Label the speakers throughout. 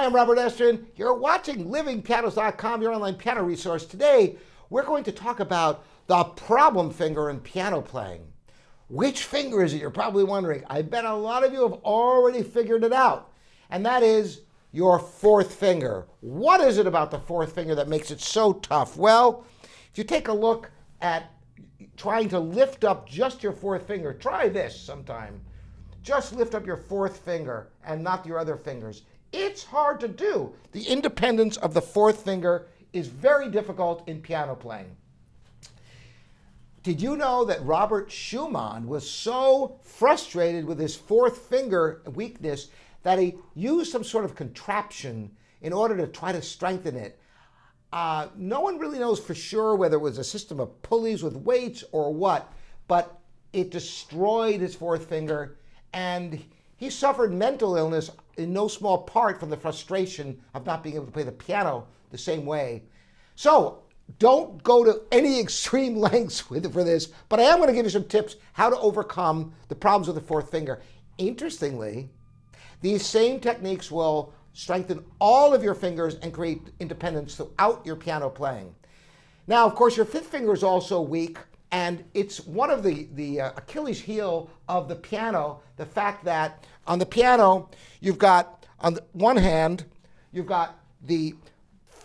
Speaker 1: I'm Robert Estrin. You're watching livingpianos.com, your online piano resource. Today, we're going to talk about the problem finger in piano playing. Which finger is it? You're probably wondering. I bet a lot of you have already figured it out, and that is your fourth finger. What is it about the fourth finger that makes it so tough? Well, if you take a look at trying to lift up just your fourth finger, try this sometime. Just lift up your fourth finger and not your other fingers. It's hard to do. The independence of the fourth finger is very difficult in piano playing. Did you know that Robert Schumann was so frustrated with his fourth finger weakness that he used some sort of contraption in order to try to strengthen it? No one really knows for sure whether it was a system of pulleys with weights or what, but it destroyed his fourth finger, and he suffered mental illness in no small part from the frustration of not being able to play the piano the same way. So don't go to any extreme lengths for this, but I am going to give you some tips how to overcome the problems with the fourth finger. Interestingly, these same techniques will strengthen all of your fingers and create independence throughout your piano playing. Now, of course, your fifth finger is also weak, and it's one of the Achilles heel of the piano, the fact that on the piano, you've got, on the one hand, you've got the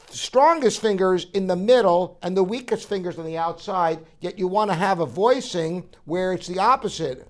Speaker 1: strongest fingers in the middle and the weakest fingers on the outside, yet you want to have a voicing where it's the opposite.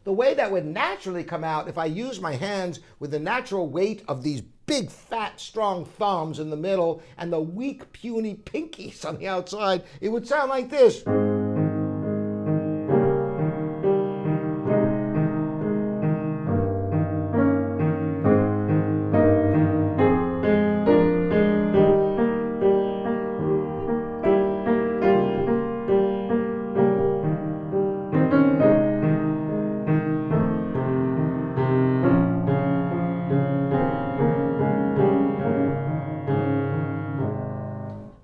Speaker 1: The way that would naturally come out if I use my hands with the natural weight of these big, fat, strong thumbs in the middle and the weak, puny pinkies on the outside, it would sound like this.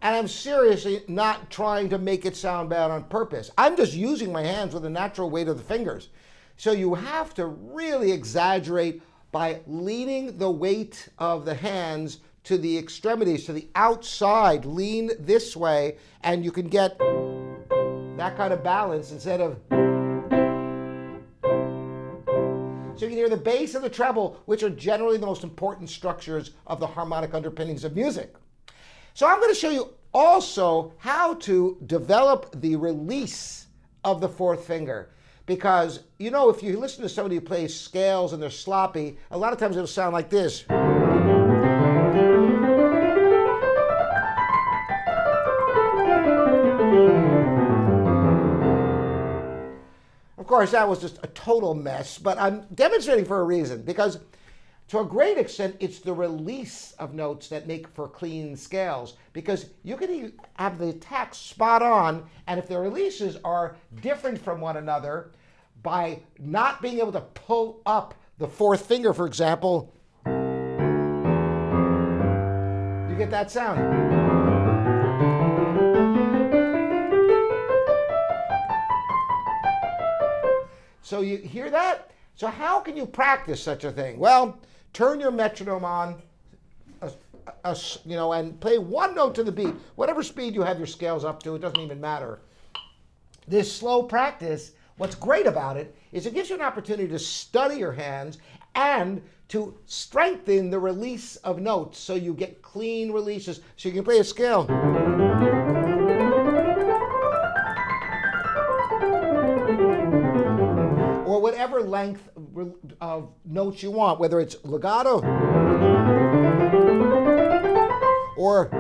Speaker 1: And I'm seriously not trying to make it sound bad on purpose. I'm just using my hands with the natural weight of the fingers. So you have to really exaggerate by leaning the weight of the hands to the extremities, to the outside. Lean this way, and you can get that kind of balance instead of... So you can hear the bass and the treble, which are generally the most important structures of the harmonic underpinnings of music. So I'm going to show you also how to develop the release of the fourth finger. Because, you know, if you listen to somebody who plays scales and they're sloppy, a lot of times it'll sound like this. Of course, that was just a total mess, but I'm demonstrating for a reason, because to a great extent, it's the release of notes that make for clean scales, because you can have the attack spot on, and if the releases are different from one another, by not being able to pull up the fourth finger, for example, you get that sound. So you hear that? So how can you practice such a thing? Well, turn your metronome on, and play one note to the beat. Whatever speed you have your scales up to, it doesn't even matter. This slow practice, what's great about it is it gives you an opportunity to study your hands and to strengthen the release of notes so you get clean releases. So you can play a scale. Or whatever length of notes you want, whether it's legato or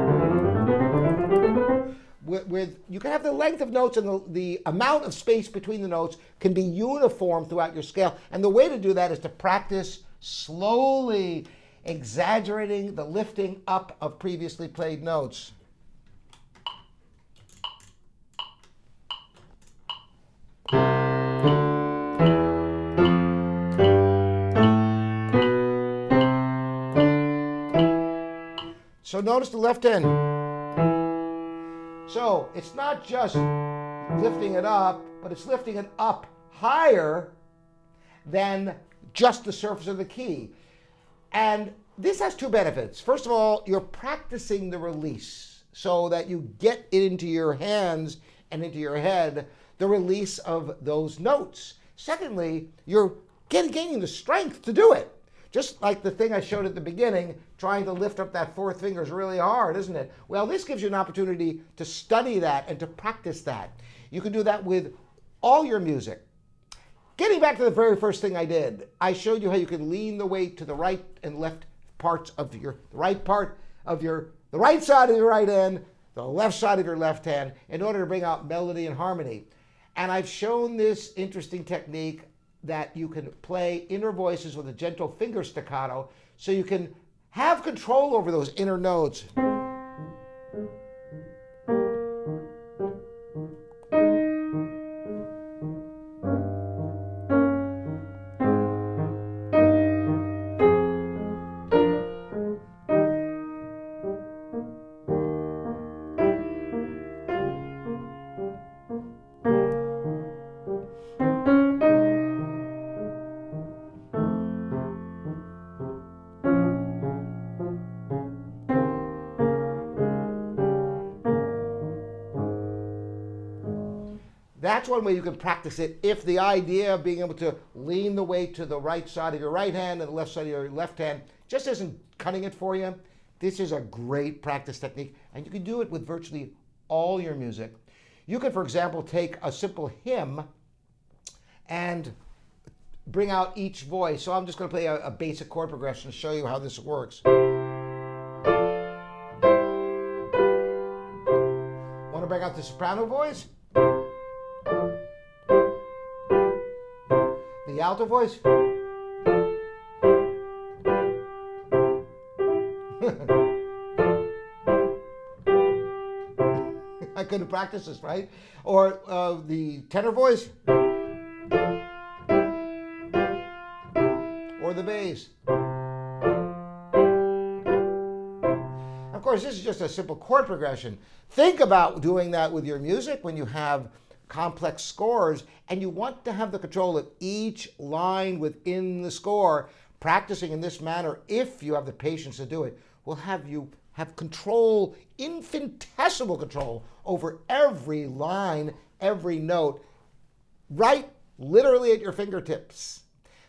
Speaker 1: you can have the length of notes, and the amount of space between the notes can be uniform throughout your scale. And the way to do that is to practice slowly exaggerating the lifting up of previously played notes. So notice the left hand. So it's not just lifting it up, but it's lifting it up higher than just the surface of the key. And this has two benefits. First of all, you're practicing the release so that you get it into your hands and into your head, the release of those notes. Secondly, you're gaining the strength to do it. Just like the thing I showed at the beginning, trying to lift up that fourth finger is really hard, isn't it? Well, this gives you an opportunity to study that and to practice that. You can do that with all your music. Getting back to the very first thing I did, I showed you how you can lean the weight to the right and left parts of the right side of your right hand, the left side of your left hand, in order to bring out melody and harmony. And I've shown this interesting technique that you can play inner voices with a gentle finger staccato, so you can have control over those inner notes. That's one way you can practice it if the idea of being able to lean the weight to the right side of your right hand and the left side of your left hand just isn't cutting it for you. This is a great practice technique, and you can do it with virtually all your music. You could, for example, take a simple hymn and bring out each voice. So I'm just going to play a basic chord progression to show you how this works. Want to bring out the soprano voice? The alto voice? I couldn't practice this, right? Or the tenor voice? Or the bass? Of course, this is just a simple chord progression. Think about doing that with your music when you have complex scores and you want to have the control of each line within the score. Practicing in this manner, if you have the patience to do it, will have you have control, infinitesimal control over every line, every note, right literally at your fingertips.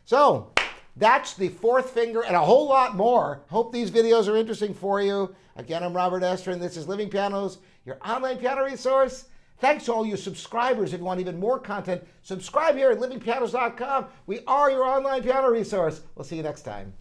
Speaker 1: So that's the fourth finger and a whole lot more. Hope these videos are interesting for you. Again, I'm Robert Estrin. This is Living Pianos, your online piano resource. Thanks to all you subscribers. If you want even more content, subscribe here at livingpianos.com. We are your online piano resource. We'll see you next time.